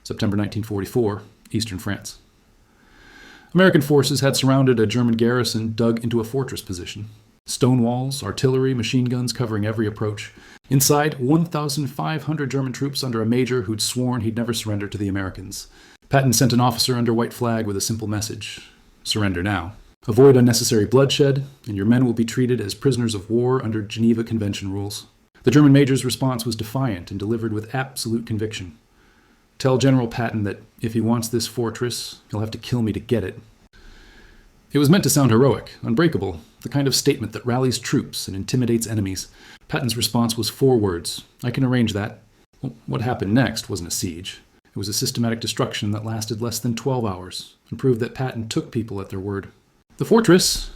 September 1944, eastern France. American forces had surrounded a German garrison dug into a fortress position. Stone walls, artillery, machine guns covering every approach. Inside, 1,500 German troops under a major who'd sworn he'd never surrender to the Americans. Patton sent an officer under white flag with a simple message: surrender now. Avoid unnecessary bloodshed, and your men will be treated as prisoners of war under Geneva Convention rules. The German major's response was defiant and delivered with absolute conviction. Tell General Patton that if he wants this fortress, he'll have to kill me to get it. It was meant to sound heroic, unbreakable, the kind of statement that rallies troops and intimidates enemies. Patton's response was 4 words: I can arrange that. Well, what happened next wasn't a siege. It was a systematic destruction that lasted less than 12 hours and proved that Patton took people at their word. The fortress,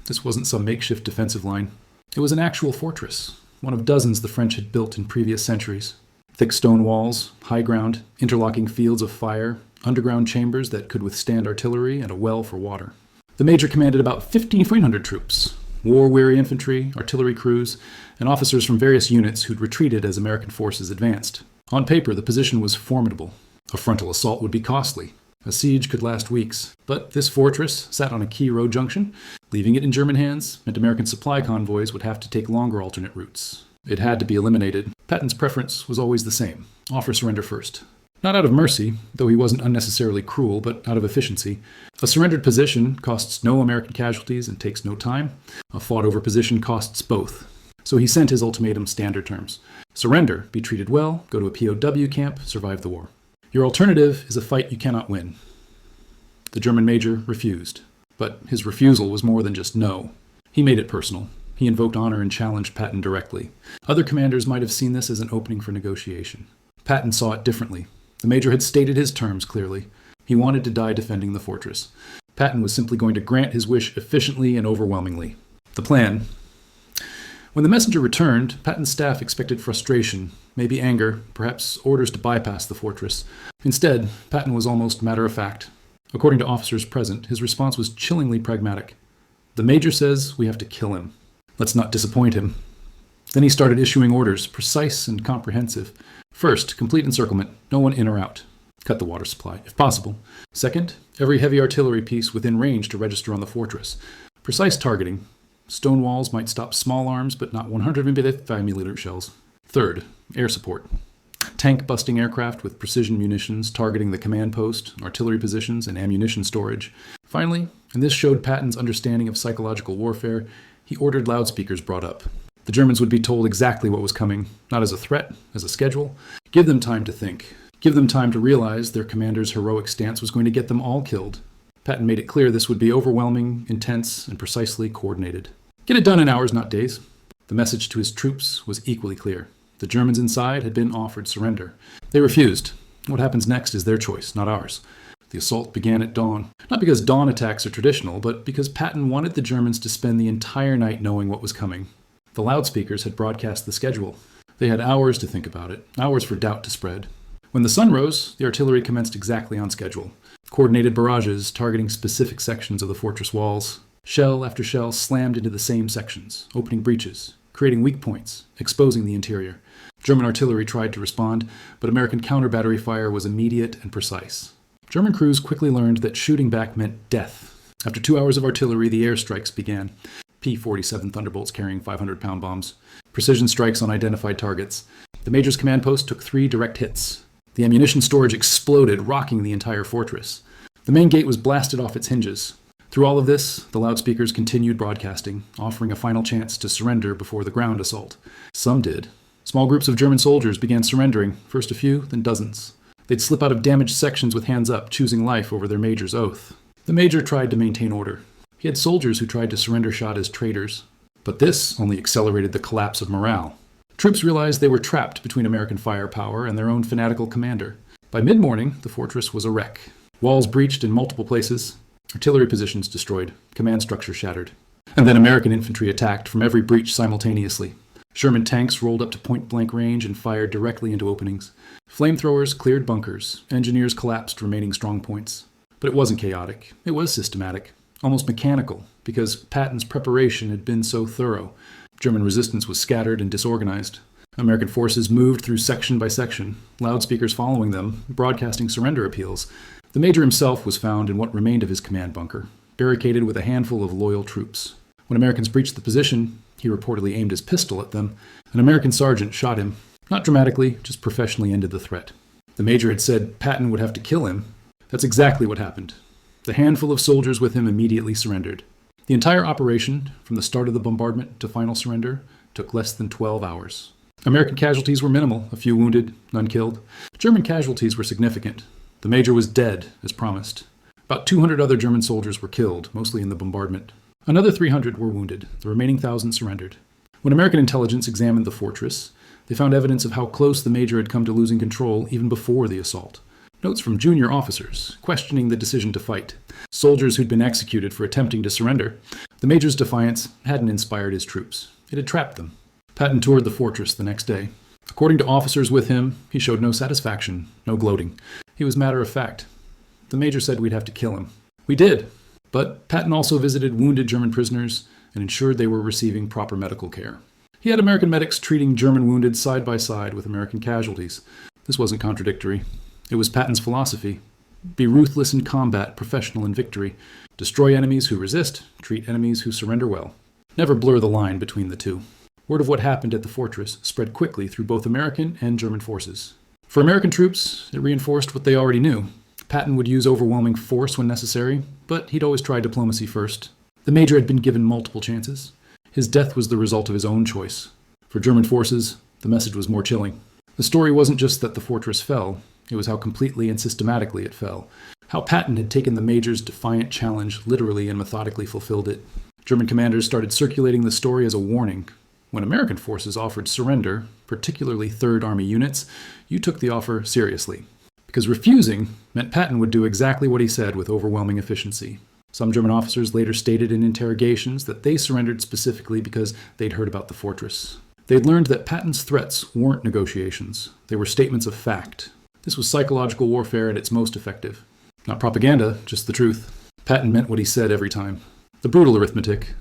this wasn't some makeshift defensive line. It was an actual fortress, one of dozens the French had built in previous centuries. Thick stone walls, high ground, interlocking fields of fire, underground chambers that could withstand artillery, and a well for water. The major commanded about 1,500 troops, war-weary infantry, artillery crews, and officers from various units who'd retreated as American forces advanced. On paper, the position was formidable. A frontal assault would be costly. A siege could last weeks. But this fortress sat on a key road junction. Leaving it in German hands meant American supply convoys would have to take longer alternate routes. It had to be eliminated. Patton's preference was always the same: offer surrender first. Not out of mercy, though he wasn't unnecessarily cruel, but out of efficiency. A surrendered position costs no American casualties and takes no time. A fought-over position costs both. So he sent his ultimatum standard terms: surrender, be treated well, go to a POW camp, survive the war. Your alternative is a fight you cannot win. The German major refused. But his refusal was more than just no. He made it personal. He invoked honor and challenged Patton directly. Other commanders might have seen this as an opening for negotiation. Patton saw it differently. The major had stated his terms clearly. He wanted to die defending the fortress. Patton was simply going to grant his wish efficiently and overwhelmingly. The plan. When the messenger returned, Patton's staff expected frustration, maybe anger, perhaps orders to bypass the fortress. Instead, Patton was almost matter-of-fact. According to officers present, his response was chillingly pragmatic. The major says we have to kill him. Let's not disappoint him. Then he started issuing orders, precise and comprehensive. First, complete encirclement, no one in or out. Cut the water supply, if possible. Second, every heavy artillery piece within range to register on the fortress. Precise targeting. Stone walls might stop small arms, but not 155mm shells. Third, air support. Tank-busting aircraft with precision munitions targeting the command post, artillery positions, and ammunition storage. Finally, and this showed Patton's understanding of psychological warfare, he ordered loudspeakers brought up. The Germans would be told exactly what was coming, not as a threat, as a schedule. Give them time to think. Give them time to realize their commander's heroic stance was going to get them all killed. Patton made it clear this would be overwhelming, intense, and precisely coordinated. Get it done in hours, not days. The message to his troops was equally clear. The Germans inside had been offered surrender. They refused. What happens next is their choice, not ours. The assault began at dawn. Not because dawn attacks are traditional, but because Patton wanted the Germans to spend the entire night knowing what was coming. The loudspeakers had broadcast the schedule. They had hours to think about it, hours for doubt to spread. When the sun rose, the artillery commenced exactly on schedule. Coordinated barrages targeting specific sections of the fortress walls. Shell after shell slammed into the same sections, opening breaches, creating weak points, exposing the interior. German artillery tried to respond, but American counter-battery fire was immediate and precise. German crews quickly learned that shooting back meant death. After 2 hours of artillery, the airstrikes began. P-47 Thunderbolts carrying 500-pound bombs. Precision strikes on identified targets. The major's command post took 3 direct hits. The ammunition storage exploded, rocking the entire fortress. The main gate was blasted off its hinges. Through all of this, the loudspeakers continued broadcasting, offering a final chance to surrender before the ground assault. Some did. Small groups of German soldiers began surrendering, first a few, then dozens. They'd slip out of damaged sections with hands up, choosing life over their major's oath. The major tried to maintain order. He had soldiers who tried to surrender shot as traitors. But this only accelerated the collapse of morale. Troops realized they were trapped between American firepower and their own fanatical commander. By mid-morning, the fortress was a wreck. Walls breached in multiple places, artillery positions destroyed, command structure shattered. And then American infantry attacked from every breach simultaneously. Sherman tanks rolled up to point-blank range and fired directly into openings. Flamethrowers cleared bunkers. Engineers collapsed remaining strong points. But it wasn't chaotic. It was systematic, almost mechanical, because Patton's preparation had been so thorough. German resistance was scattered and disorganized. American forces moved through section by section, loudspeakers following them, broadcasting surrender appeals. The major himself was found in what remained of his command bunker, barricaded with a handful of loyal troops. When Americans breached the position, he reportedly aimed his pistol at them. An American sergeant shot him. Not dramatically, just professionally ended the threat. The major had said Patton would have to kill him. That's exactly what happened. The handful of soldiers with him immediately surrendered. The entire operation, from the start of the bombardment to final surrender, took less than 12 hours. American casualties were minimal, a few wounded, none killed. German casualties were significant. The major was dead, as promised. About 200 other German soldiers were killed, mostly in the bombardment. Another 300 were wounded. The remaining 1,000 surrendered. When American intelligence examined the fortress, they found evidence of how close the major had come to losing control even before the assault. Notes from junior officers, questioning the decision to fight. Soldiers who'd been executed for attempting to surrender. The major's defiance hadn't inspired his troops. It had trapped them. Patton toured the fortress the next day. According to officers with him, he showed no satisfaction, no gloating. He was matter of fact. The major said we'd have to kill him. We did. But Patton also visited wounded German prisoners and ensured they were receiving proper medical care. He had American medics treating German wounded side by side with American casualties. This wasn't contradictory. It was Patton's philosophy. Be ruthless in combat, professional in victory. Destroy enemies who resist, treat enemies who surrender well. Never blur the line between the two. Word of what happened at the fortress spread quickly through both American and German forces. For American troops, it reinforced what they already knew. Patton would use overwhelming force when necessary, but he'd always try diplomacy first. The major had been given multiple chances. His death was the result of his own choice. For German forces, the message was more chilling. The story wasn't just that the fortress fell, it was how completely and systematically it fell. How Patton had taken the major's defiant challenge literally and methodically fulfilled it. German commanders started circulating the story as a warning. When American forces offered surrender, particularly Third Army units, you took the offer seriously. Because refusing meant Patton would do exactly what he said with overwhelming efficiency. Some German officers later stated in interrogations that they surrendered specifically because they'd heard about the fortress. They'd learned that Patton's threats weren't negotiations. They were statements of fact. This was psychological warfare at its most effective. Not propaganda, just the truth. Patton meant what he said every time. The brutal arithmetic.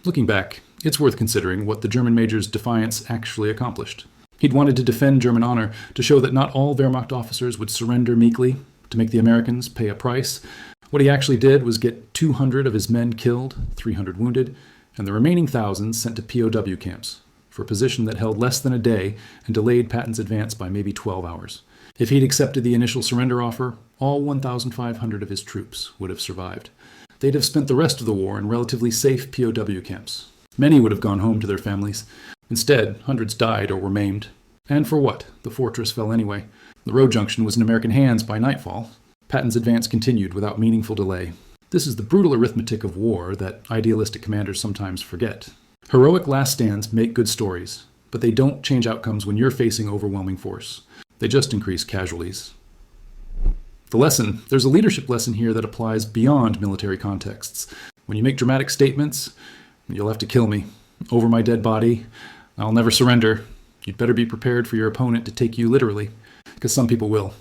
Looking back, it's worth considering what the German major's defiance actually accomplished. He'd wanted to defend German honor, to show that not all Wehrmacht officers would surrender meekly, to make the Americans pay a price. What he actually did was get 200 of his men killed, 300 wounded, and the remaining thousands sent to POW camps, for a position that held less than a day and delayed Patton's advance by maybe 12 hours. If he'd accepted the initial surrender offer, all 1,500 of his troops would have survived. They'd have spent the rest of the war in relatively safe POW camps. Many would have gone home to their families. Instead, hundreds died or were maimed. And for what? The fortress fell anyway. The road junction was in American hands by nightfall. Patton's advance continued without meaningful delay. This is the brutal arithmetic of war that idealistic commanders sometimes forget. Heroic last stands make good stories, but they don't change outcomes when you're facing overwhelming force. They just increase casualties. The lesson, there's a leadership lesson here that applies beyond military contexts. When you make dramatic statements, you'll have to kill me. Over my dead body, I'll never surrender. You'd better be prepared for your opponent to take you literally, because some people will.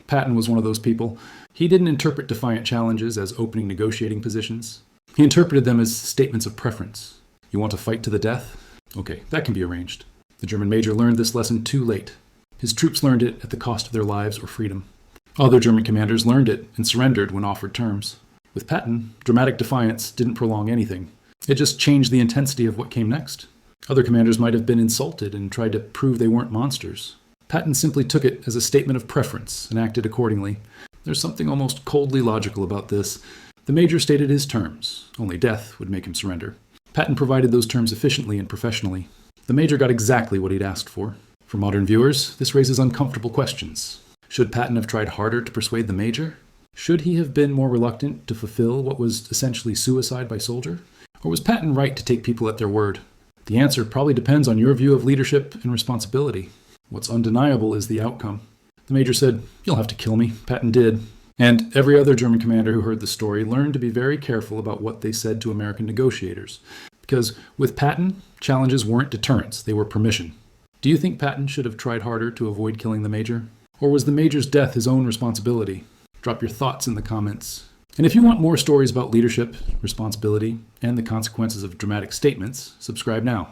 Patton was one of those people. He didn't interpret defiant challenges as opening negotiating positions. He interpreted them as statements of preference. You want to fight to the death? Okay, that can be arranged. The German major learned this lesson too late. His troops learned it at the cost of their lives or freedom. Other German commanders learned it and surrendered when offered terms. With Patton, dramatic defiance didn't prolong anything. It just changed the intensity of what came next. Other commanders might have been insulted and tried to prove they weren't monsters. Patton simply took it as a statement of preference and acted accordingly. There's something almost coldly logical about this. The major stated his terms. Only death would make him surrender. Patton provided those terms efficiently and professionally. The major got exactly what he'd asked for. For modern viewers, this raises uncomfortable questions. Should Patton have tried harder to persuade the major? Should he have been more reluctant to fulfill what was essentially suicide by soldier? Or was Patton right to take people at their word? The answer probably depends on your view of leadership and responsibility. What's undeniable is the outcome. The major said, "You'll have to kill me." Patton did. And every other German commander who heard the story learned to be very careful about what they said to American negotiators. Because with Patton, challenges weren't deterrents, they were permission. Do you think Patton should have tried harder to avoid killing the major? Or was the major's death his own responsibility? Drop your thoughts in the comments. And if you want more stories about leadership, responsibility, and the consequences of dramatic statements, subscribe now.